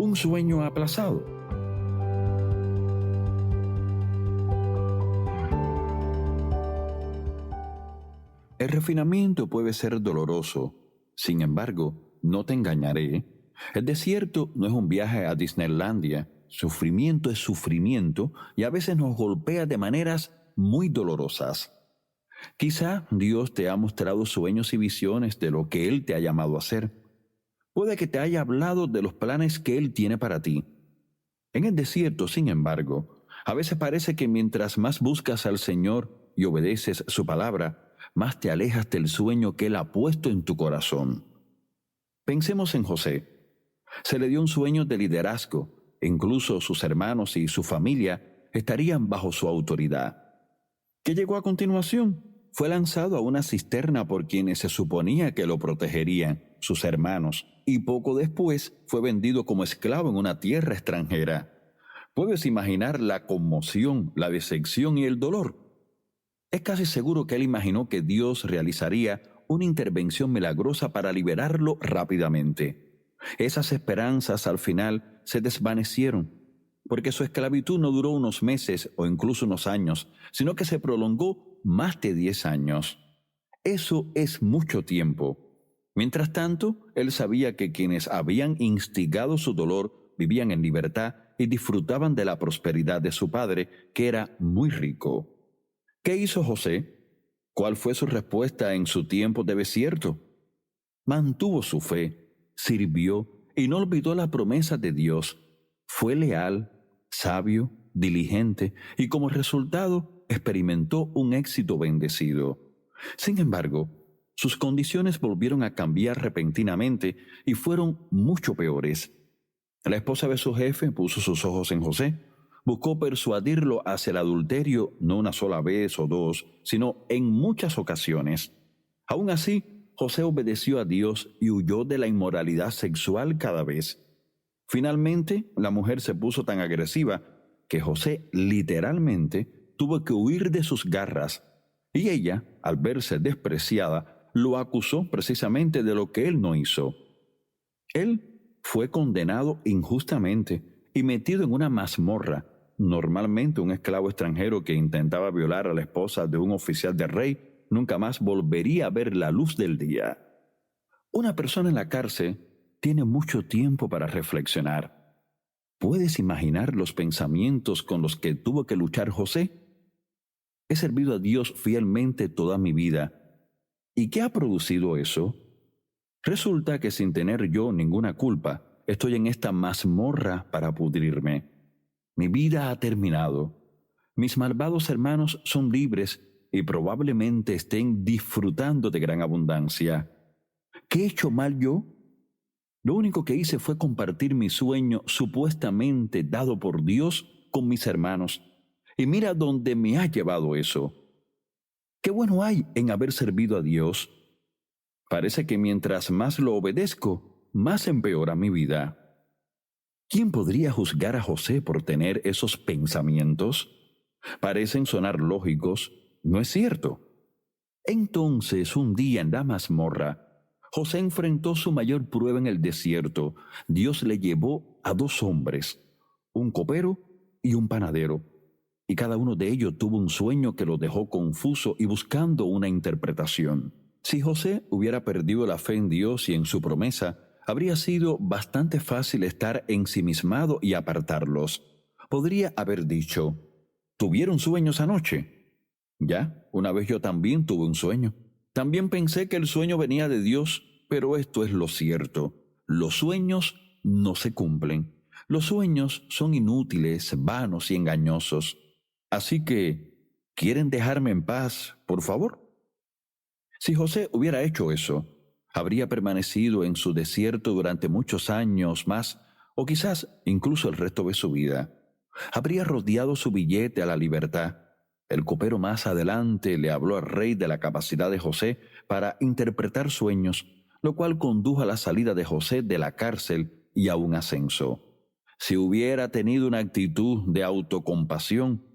un sueño aplazado. El refinamiento puede ser doloroso. Sin embargo, no te engañaré. El desierto no es un viaje a Disneylandia. Sufrimiento es sufrimiento y a veces nos golpea de maneras muy dolorosas. Quizá Dios te ha mostrado sueños y visiones de lo que Él te ha llamado a hacer. Puede que te haya hablado de los planes que Él tiene para ti. En el desierto, sin embargo, a veces parece que mientras más buscas al Señor y obedeces su palabra, más te alejas del sueño que Él ha puesto en tu corazón. Pensemos en José. Se le dio un sueño de liderazgo. Incluso sus hermanos y su familia estarían bajo su autoridad. ¿Qué llegó a continuación? Fue lanzado a una cisterna por quienes se suponía que lo protegerían, sus hermanos, y poco después fue vendido como esclavo en una tierra extranjera. ¿Puedes imaginar la conmoción, la decepción y el dolor? Es casi seguro que él imaginó que Dios realizaría una intervención milagrosa para liberarlo rápidamente. Esas esperanzas al final se desvanecieron, porque su esclavitud no duró unos meses o incluso unos años, sino que se prolongó más de 10 años. Eso es mucho tiempo. Mientras tanto, él sabía que quienes habían instigado su dolor vivían en libertad y disfrutaban de la prosperidad de su padre, que era muy rico. ¿Qué hizo José? ¿Cuál fue su respuesta en su tiempo de desierto? Mantuvo su fe, sirvió y no olvidó la promesa de Dios. Fue leal, sabio, diligente y como resultado experimentó un éxito bendecido. Sin embargo, sus condiciones volvieron a cambiar repentinamente y fueron mucho peores. La esposa de su jefe puso sus ojos en José. Buscó persuadirlo hacia el adulterio no una sola vez o dos, sino en muchas ocasiones. Aún así, José obedeció a Dios y huyó de la inmoralidad sexual cada vez. Finalmente, la mujer se puso tan agresiva que José literalmente tuvo que huir de sus garras, y ella, al verse despreciada, lo acusó precisamente de lo que él no hizo. Él fue condenado injustamente y metido en una mazmorra. Normalmente un esclavo extranjero que intentaba violar a la esposa de un oficial del rey nunca más volvería a ver la luz del día. Una persona en la cárcel tiene mucho tiempo para reflexionar. ¿Puedes imaginar los pensamientos con los que tuvo que luchar José? He servido a Dios fielmente toda mi vida. ¿Y qué ha producido eso? Resulta que sin tener yo ninguna culpa, estoy en esta mazmorra para pudrirme. Mi vida ha terminado. Mis malvados hermanos son libres y probablemente estén disfrutando de gran abundancia. ¿Qué he hecho mal yo? Lo único que hice fue compartir mi sueño supuestamente dado por Dios con mis hermanos. Y mira dónde me ha llevado eso. ¿Qué bueno hay en haber servido a Dios? Parece que mientras más lo obedezco, más empeora mi vida. ¿Quién podría juzgar a José por tener esos pensamientos? Parecen sonar lógicos, ¿no es cierto? Entonces, un día en la mazmorra, José enfrentó su mayor prueba en el desierto. Dios le llevó a 2 hombres, un copero y un panadero, y cada uno de ellos tuvo un sueño que lo dejó confuso y buscando una interpretación. Si José hubiera perdido la fe en Dios y en su promesa, habría sido bastante fácil estar ensimismado y apartarlos. Podría haber dicho: ¿tuvieron sueños anoche? Ya, una vez yo también tuve un sueño. También pensé que el sueño venía de Dios, pero esto es lo cierto. Los sueños no se cumplen. Los sueños son inútiles, vanos y engañosos. Así que, ¿quieren dejarme en paz, por favor? Si José hubiera hecho eso, habría permanecido en su desierto durante muchos años más, o quizás incluso el resto de su vida. Habría rodeado su billete a la libertad. El copero más adelante le habló al rey de la capacidad de José para interpretar sueños, lo cual condujo a la salida de José de la cárcel y a un ascenso. Si hubiera tenido una actitud de autocompasión,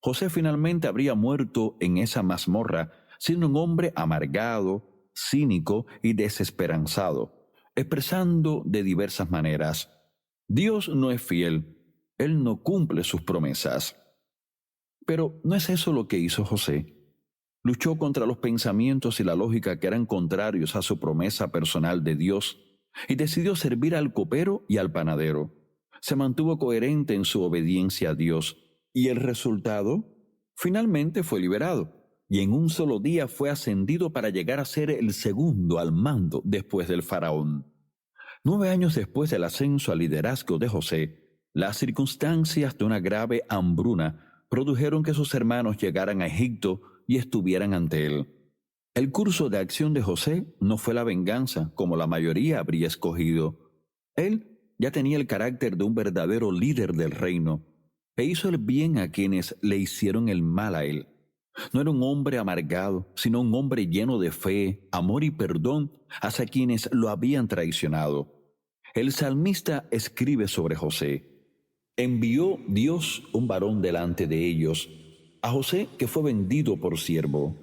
José finalmente habría muerto en esa mazmorra, siendo un hombre amargado, cínico y desesperanzado, expresando de diversas maneras: Dios no es fiel, Él no cumple sus promesas. Pero no es eso lo que hizo José. Luchó contra los pensamientos y la lógica que eran contrarios a su promesa personal de Dios y decidió servir al copero y al panadero. Se mantuvo coherente en su obediencia a Dios y el resultado, finalmente fue liberado y en un solo día fue ascendido para llegar a ser el segundo al mando después del faraón. 9 años después del ascenso al liderazgo de José, las circunstancias de una grave hambruna produjeron que sus hermanos llegaran a Egipto y estuvieran ante él. El curso de acción de José no fue la venganza, como la mayoría habría escogido. Él ya tenía el carácter de un verdadero líder del reino, e hizo el bien a quienes le hicieron el mal a él. No era un hombre amargado, sino un hombre lleno de fe, amor y perdón hacia quienes lo habían traicionado. El salmista escribe sobre José: envió Dios un varón delante de ellos, a José que fue vendido por siervo.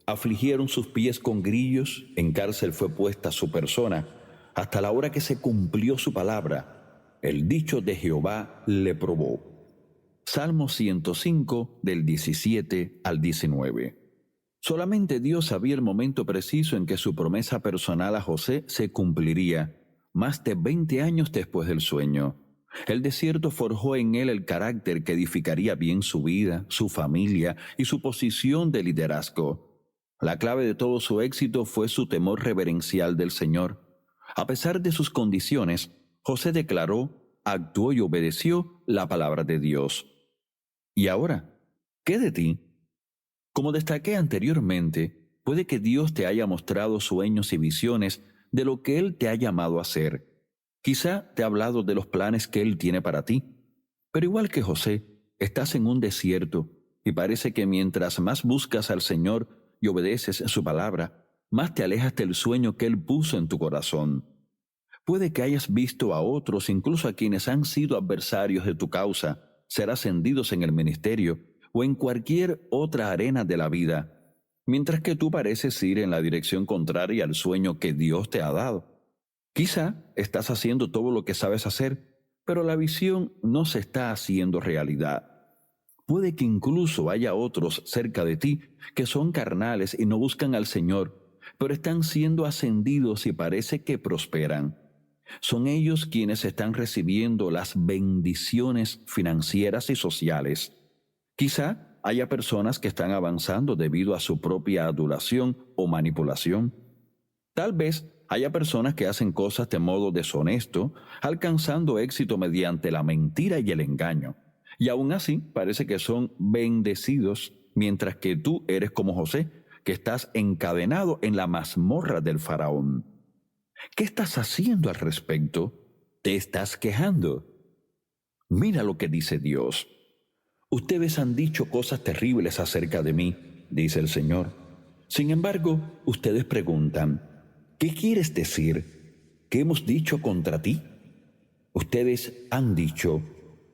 Afligieron sus pies con grillos, en cárcel fue puesta su persona, hasta la hora que se cumplió su palabra. El dicho de Jehová le probó. Salmo 105, del 17 al 19. Solamente Dios sabía el momento preciso en que su promesa personal a José se cumpliría, más de 20 años después del sueño. El desierto forjó en él el carácter que edificaría bien su vida, su familia y su posición de liderazgo. La clave de todo su éxito fue su temor reverencial del Señor. A pesar de sus condiciones, José declaró, actuó y obedeció la palabra de Dios. ¿Y ahora? ¿Qué de ti? Como destaqué anteriormente, puede que Dios te haya mostrado sueños y visiones de lo que Él te ha llamado a hacer. Quizá te ha hablado de los planes que Él tiene para ti. Pero igual que José, estás en un desierto y parece que mientras más buscas al Señor y obedeces su palabra, más te alejas del sueño que Él puso en tu corazón. Puede que hayas visto a otros, incluso a quienes han sido adversarios de tu causa, ser ascendidos en el ministerio o en cualquier otra arena de la vida, mientras que tú pareces ir en la dirección contraria al sueño que Dios te ha dado. Quizá estás haciendo todo lo que sabes hacer, pero la visión no se está haciendo realidad. Puede que incluso haya otros cerca de ti que son carnales y no buscan al Señor, pero están siendo ascendidos y parece que prosperan. Son ellos quienes están recibiendo las bendiciones financieras y sociales. Quizá haya personas que están avanzando debido a su propia adulación o manipulación. Tal vez haya personas que hacen cosas de modo deshonesto, alcanzando éxito mediante la mentira y el engaño. Y aún así parece que son bendecidos, mientras que tú eres como José, que estás encadenado en la mazmorra del faraón. ¿Qué estás haciendo al respecto? ¿Te estás quejando? Mira lo que dice Dios. Ustedes han dicho cosas terribles acerca de mí, dice el Señor. Sin embargo, ustedes preguntan, ¿qué quieres decir? ¿Qué hemos dicho contra ti? Ustedes han dicho,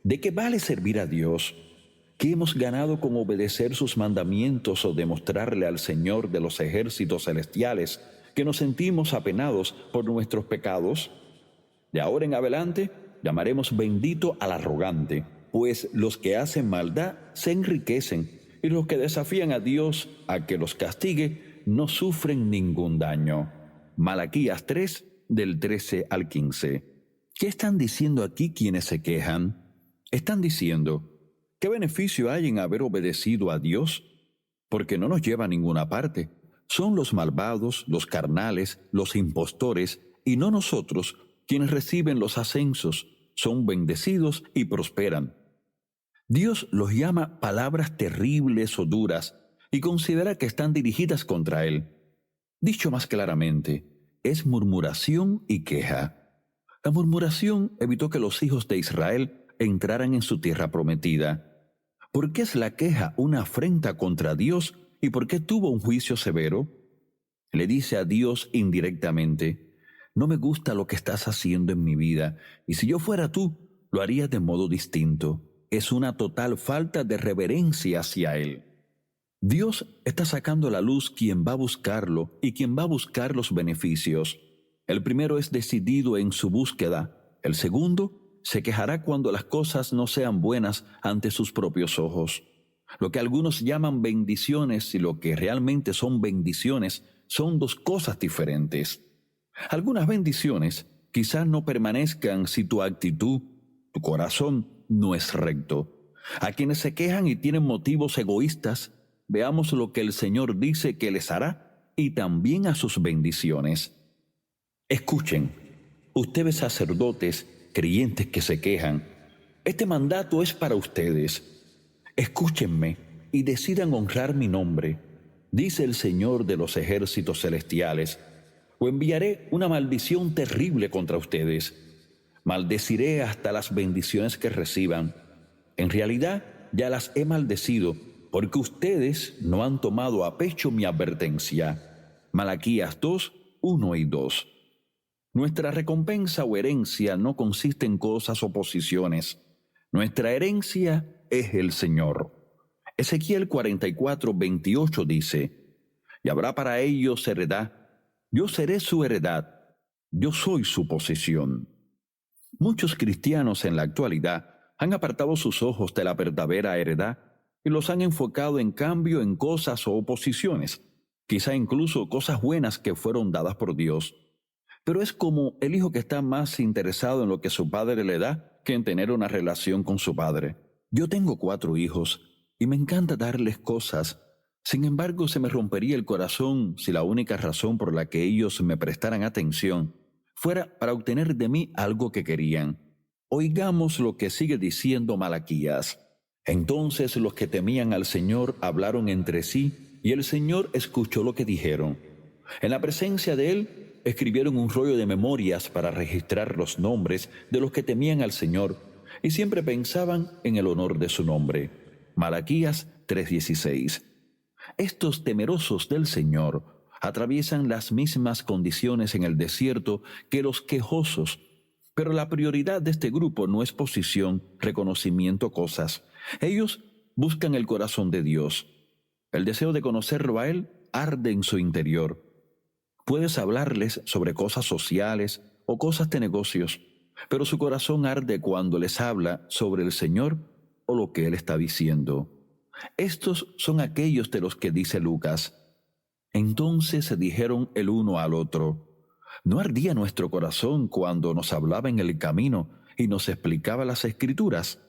¿de qué vale servir a Dios? ¿Qué hemos ganado con obedecer sus mandamientos o demostrarle al Señor de los ejércitos celestiales que nos sentimos apenados por nuestros pecados? De ahora en adelante llamaremos bendito al arrogante, pues los que hacen maldad se enriquecen y los que desafían a Dios a que los castigue no sufren ningún daño. Malaquías 3, del 13 al 15. ¿Qué están diciendo aquí quienes se quejan? Están diciendo, ¿qué beneficio hay en haber obedecido a Dios? Porque no nos lleva a ninguna parte. Son los malvados, los carnales, los impostores, y no nosotros, quienes reciben los ascensos, son bendecidos y prosperan. Dios los llama palabras terribles o duras y considera que están dirigidas contra Él. Dicho más claramente, es murmuración y queja. La murmuración evitó que los hijos de Israel entraran en su tierra prometida. ¿Por qué es la queja una afrenta contra Dios y por qué tuvo un juicio severo? Le dice a Dios indirectamente, no me gusta lo que estás haciendo en mi vida, y si yo fuera tú, lo haría de modo distinto. Es una total falta de reverencia hacia Él. Dios está sacando a la luz quien va a buscarlo y quien va a buscar los beneficios. El primero es decidido en su búsqueda, el segundo se quejará cuando las cosas no sean buenas ante sus propios ojos. Lo que algunos llaman bendiciones y lo que realmente son bendiciones son dos cosas diferentes. Algunas bendiciones quizás no permanezcan si tu actitud, tu corazón, no es recto. A quienes se quejan y tienen motivos egoístas, veamos lo que el Señor dice que les hará y también a sus bendiciones. Escuchen, ustedes sacerdotes, creyentes que se quejan, este mandato es para ustedes. Escúchenme y decidan honrar mi nombre, dice el Señor de los ejércitos celestiales, o enviaré una maldición terrible contra ustedes. Maldeciré hasta las bendiciones que reciban. En realidad, ya las he maldecido, porque ustedes no han tomado a pecho mi advertencia. Malaquías 2, 1 y 2. Nuestra recompensa o herencia no consiste en cosas o posiciones. Nuestra herencia es el Señor. Ezequiel 44, 28 dice, y habrá para ellos heredad. Yo seré su heredad. Yo soy su posesión. Muchos cristianos en la actualidad han apartado sus ojos de la verdadera heredad y los han enfocado en cambio en cosas o posiciones, quizá incluso cosas buenas que fueron dadas por Dios. Pero es como el hijo que está más interesado en lo que su padre le da que en tener una relación con su padre. Yo tengo 4 hijos y me encanta darles cosas. Sin embargo, se me rompería el corazón si la única razón por la que ellos me prestaran atención fuera para obtener de mí algo que querían. Oigamos lo que sigue diciendo Malaquías. Entonces los que temían al Señor hablaron entre sí, y el Señor escuchó lo que dijeron. En la presencia de Él, escribieron un rollo de memorias para registrar los nombres de los que temían al Señor, y siempre pensaban en el honor de su nombre. Malaquías 3:16. Estos temerosos del Señor atraviesan las mismas condiciones en el desierto que los quejosos, pero la prioridad de este grupo no es posición, reconocimiento, cosas. Ellos buscan el corazón de Dios. El deseo de conocerlo a Él arde en su interior. Puedes hablarles sobre cosas sociales o cosas de negocios, pero su corazón arde cuando les habla sobre el Señor o lo que Él está diciendo. Estos son aquellos de los que dice Lucas. Entonces se dijeron el uno al otro, ¿no ardía nuestro corazón cuando nos hablaba en el camino y nos explicaba las Escrituras?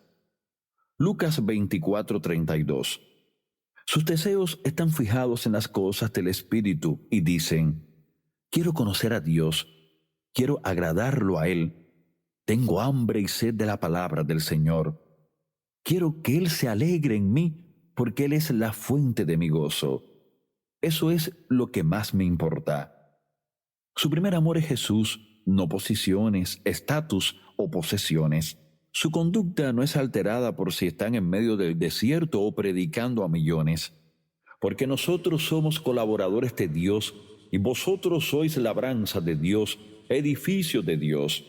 Lucas 24:32. Sus deseos están fijados en las cosas del Espíritu y dicen, quiero conocer a Dios, quiero agradarlo a Él, tengo hambre y sed de la palabra del Señor. Quiero que Él se alegre en mí porque Él es la fuente de mi gozo. Eso es lo que más me importa. Su primer amor es Jesús, no posiciones, estatus o posesiones. Su conducta no es alterada por si están en medio del desierto o predicando a millones. Porque nosotros somos colaboradores de Dios y vosotros sois labranza de Dios, edificio de Dios.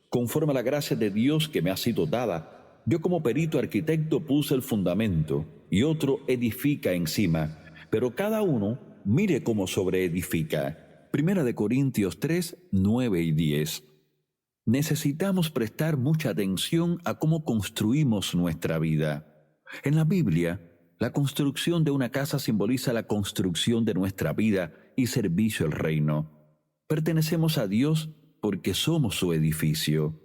Conforme a la gracia de Dios que me ha sido dada, yo como perito arquitecto puse el fundamento y otro edifica encima, pero cada uno mire cómo sobreedifica. Primera de Corintios 3, 9 y 10. Necesitamos prestar mucha atención a cómo construimos nuestra vida. En la Biblia, la construcción de una casa simboliza la construcción de nuestra vida y servicio al reino. Pertenecemos a Dios porque somos su edificio.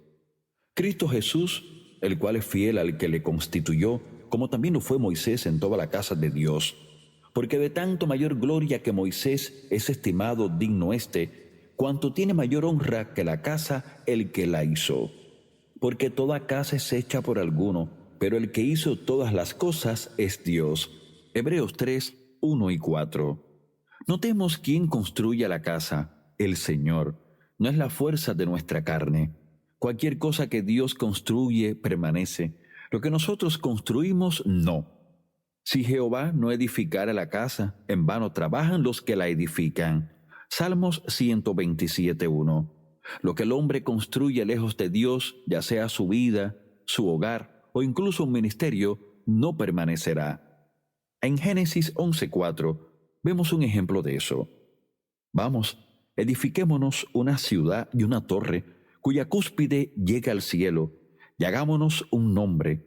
Cristo Jesús, el cual es fiel al que le constituyó, como también lo fue Moisés en toda la casa de Dios. Porque de tanto mayor gloria que Moisés es estimado digno cuanto tiene mayor honra que la casa el que la hizo. Porque toda casa es hecha por alguno, pero el que hizo todas las cosas es Dios. Hebreos 3, 1 y 4. Notemos quién construye la casa, el Señor. No es la fuerza de nuestra carne. Cualquier cosa que Dios construye permanece. Lo que nosotros construimos, no. Si Jehová no edificara la casa, en vano trabajan los que la edifican. Salmos 127:1. Lo que el hombre construye lejos de Dios, ya sea su vida, su hogar o incluso un ministerio, no permanecerá. En Génesis 11:4 vemos un ejemplo de eso. Vamos, edifiquémonos una ciudad y una torre cuya cúspide llega al cielo, y hagámonos un nombre,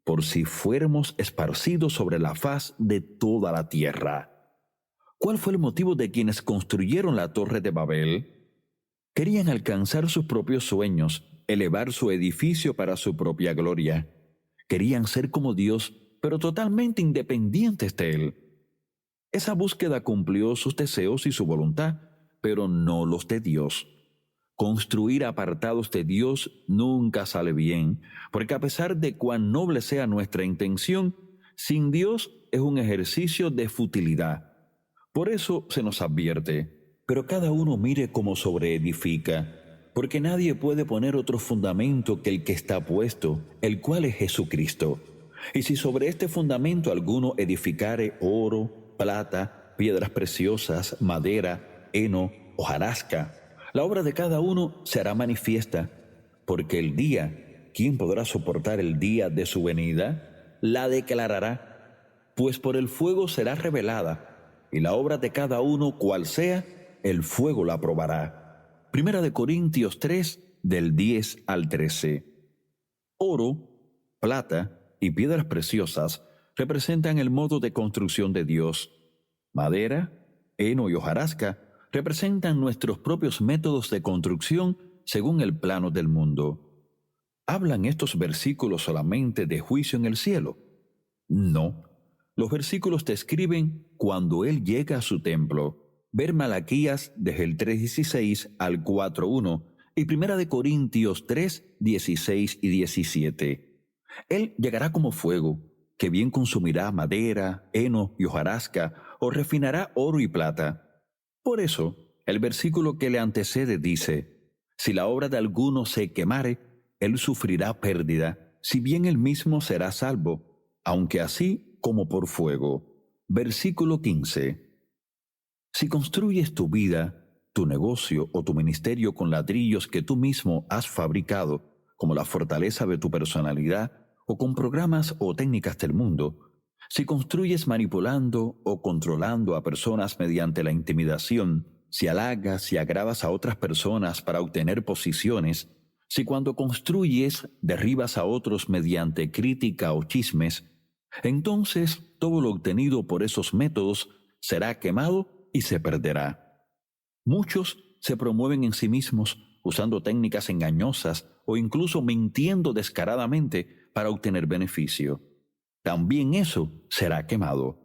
por si fuéramos esparcidos sobre la faz de toda la tierra. ¿Cuál fue el motivo de quienes construyeron la Torre de Babel? Querían alcanzar sus propios sueños, elevar su edificio para su propia gloria. Querían ser como Dios, pero totalmente independientes de Él. Esa búsqueda cumplió sus deseos y su voluntad, pero no los de Dios. Construir apartados de Dios nunca sale bien, porque a pesar de cuán noble sea nuestra intención, sin Dios es un ejercicio de futilidad. Por eso se nos advierte, pero cada uno mire cómo sobreedifica, porque nadie puede poner otro fundamento que el que está puesto, el cual es Jesucristo. Y si sobre este fundamento alguno edificare oro, plata, piedras preciosas, madera, heno, hojarasca, la obra de cada uno será manifiesta, porque el día, ¿quién podrá soportar el día de su venida? La declarará, pues por el fuego será revelada, y la obra de cada uno, cual sea, el fuego la probará. Primera de Corintios 3, del 10 al 13. Oro, plata y piedras preciosas representan el modo de construcción de Dios. Madera, heno y hojarasca representan nuestros propios métodos de construcción según el plano del mundo. ¿Hablan estos versículos solamente de juicio en el cielo? No. Los versículos describen cuando Él llega a su templo. Ver Malaquías desde el 3:16 al 4:1 y Primera de Corintios 3:16 y 17. Él llegará como fuego, que bien consumirá madera, heno y hojarasca, o refinará oro y plata. Por eso, el versículo que le antecede dice, si la obra de alguno se quemare, él sufrirá pérdida, si bien él mismo será salvo, aunque así como por fuego. Versículo 15. Si construyes tu vida, tu negocio o tu ministerio con ladrillos que tú mismo has fabricado, como la fortaleza de tu personalidad, o con programas o técnicas del mundo, si construyes manipulando o controlando a personas mediante la intimidación, si halagas y agravas a otras personas para obtener posiciones, si cuando construyes derribas a otros mediante crítica o chismes, entonces todo lo obtenido por esos métodos será quemado y se perderá. Muchos se promueven en sí mismos usando técnicas engañosas o incluso mintiendo descaradamente para obtener beneficio. También eso será quemado.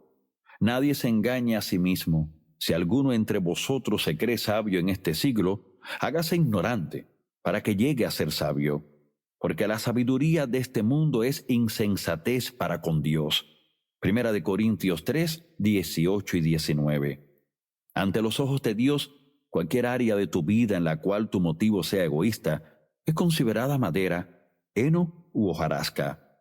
Nadie se engaña a sí mismo. Si alguno entre vosotros se cree sabio en este siglo, hágase ignorante para que llegue a ser sabio. Porque la sabiduría de este mundo es insensatez para con Dios. Primera de Corintios 3, 18 y 19. Ante los ojos de Dios, cualquier área de tu vida en la cual tu motivo sea egoísta es considerada madera, heno u hojarasca.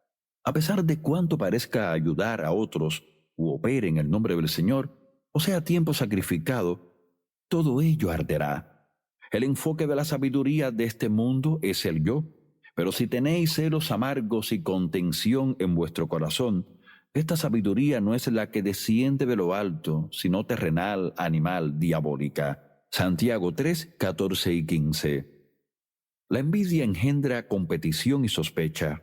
A pesar de cuánto parezca ayudar a otros u opere en el nombre del Señor, o sea tiempo sacrificado, todo ello arderá. El enfoque de la sabiduría de este mundo es el yo, pero si tenéis celos amargos y contención en vuestro corazón, esta sabiduría no es la que desciende de lo alto, sino terrenal, animal, diabólica. Santiago 3, 14 y 15. La envidia engendra competición y sospecha.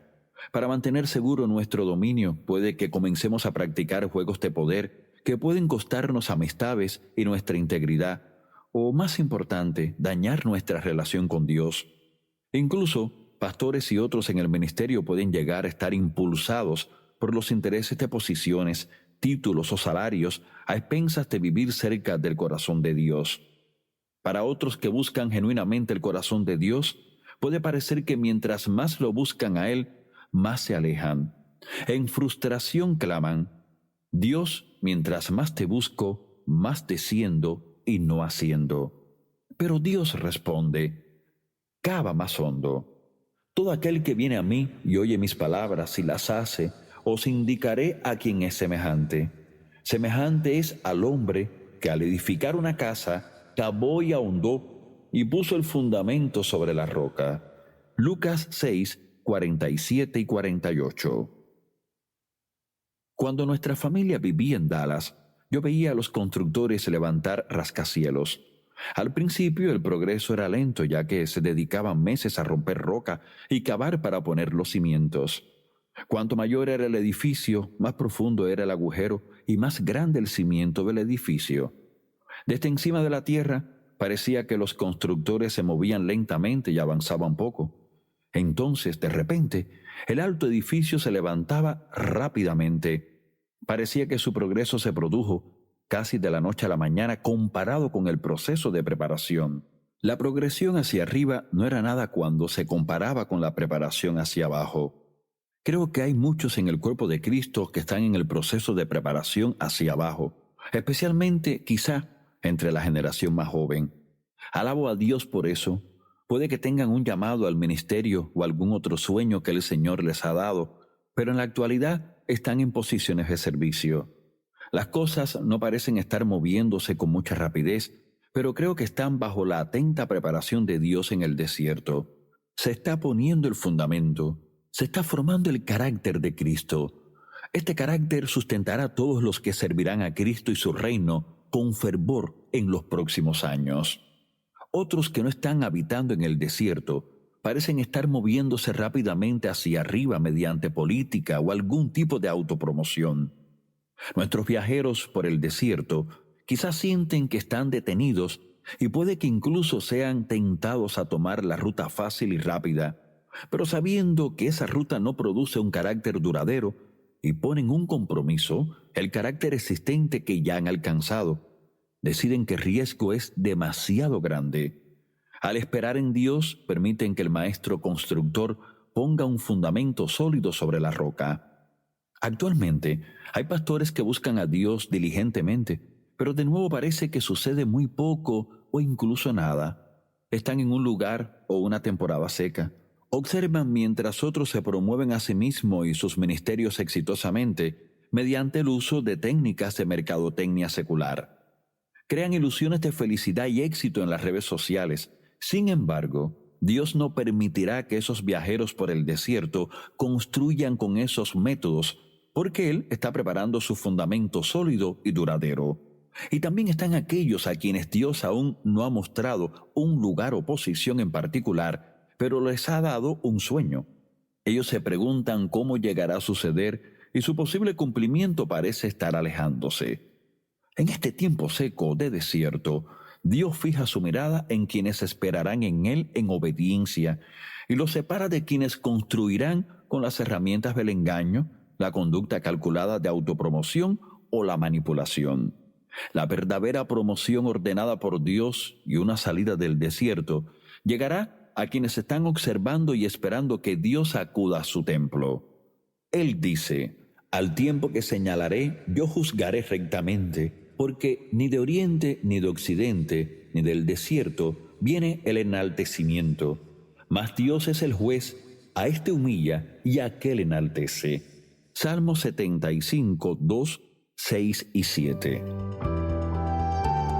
Para mantener seguro nuestro dominio, puede que comencemos a practicar juegos de poder que pueden costarnos amistades y nuestra integridad, o más importante, dañar nuestra relación con Dios. Incluso, pastores y otros en el ministerio pueden llegar a estar impulsados por los intereses de posiciones, títulos o salarios a expensas de vivir cerca del corazón de Dios. Para otros que buscan genuinamente el corazón de Dios, puede parecer que mientras más lo buscan a Él, más se alejan. En frustración claman, Dios, mientras más te busco, más desciendo y no haciendo. Pero Dios responde, cava más hondo. Todo aquel que viene a mí y oye mis palabras y las hace, os indicaré a quien es semejante. Semejante es al hombre que al edificar una casa, cavó y ahondó y puso el fundamento sobre la roca. Lucas 6, 47 y 48. Cuando nuestra familia vivía en Dallas, yo veía a los constructores levantar rascacielos. Al principio el progreso era lento, ya que se dedicaban meses a romper roca y cavar para poner los cimientos. Cuanto mayor era el edificio, más profundo era el agujero y más grande el cimiento del edificio. Desde encima de la tierra parecía que los constructores se movían lentamente y avanzaban poco. Entonces, de repente, el alto edificio se levantaba rápidamente. Parecía que su progreso se produjo casi de la noche a la mañana comparado con el proceso de preparación. La progresión hacia arriba no era nada cuando se comparaba con la preparación hacia abajo. Creo que hay muchos en el cuerpo de Cristo que están en el proceso de preparación hacia abajo, especialmente quizá entre la generación más joven. Alabo a Dios por eso. Puede que tengan un llamado al ministerio o algún otro sueño que el Señor les ha dado, pero en la actualidad están en posiciones de servicio. Las cosas no parecen estar moviéndose con mucha rapidez, pero creo que están bajo la atenta preparación de Dios en el desierto. Se está poniendo el fundamento, se está formando el carácter de Cristo. Este carácter sustentará a todos los que servirán a Cristo y su reino con fervor en los próximos años. Otros que no están habitando en el desierto parecen estar moviéndose rápidamente hacia arriba mediante política o algún tipo de autopromoción. Nuestros viajeros por el desierto quizás sienten que están detenidos y puede que incluso sean tentados a tomar la ruta fácil y rápida, pero sabiendo que esa ruta no produce un carácter duradero y ponen un compromiso, el carácter existente que ya han alcanzado, deciden que el riesgo es demasiado grande. Al esperar en Dios, permiten que el maestro constructor ponga un fundamento sólido sobre la roca. Actualmente, hay pastores que buscan a Dios diligentemente, pero de nuevo parece que sucede muy poco o incluso nada. Están en un lugar o una temporada seca. Observan mientras otros se promueven a sí mismos y sus ministerios exitosamente mediante el uso de técnicas de mercadotecnia secular. Crean ilusiones de felicidad y éxito en las redes sociales. Sin embargo, Dios no permitirá que esos viajeros por el desierto construyan con esos métodos, porque Él está preparando su fundamento sólido y duradero. Y también están aquellos a quienes Dios aún no ha mostrado un lugar o posición en particular, pero les ha dado un sueño. Ellos se preguntan cómo llegará a suceder y su posible cumplimiento parece estar alejándose. En este tiempo seco de desierto, Dios fija su mirada en quienes esperarán en Él en obediencia y los separa de quienes construirán con las herramientas del engaño, la conducta calculada de autopromoción o la manipulación. La verdadera promoción ordenada por Dios y una salida del desierto llegará a quienes están observando y esperando que Dios acuda a su templo. Él dice: «Al tiempo que señalaré, yo juzgaré rectamente, porque ni de oriente, ni de occidente, ni del desierto viene el enaltecimiento. Mas Dios es el juez, a este humilla y a aquel enaltece». Salmo 75, 2, 6 y 7.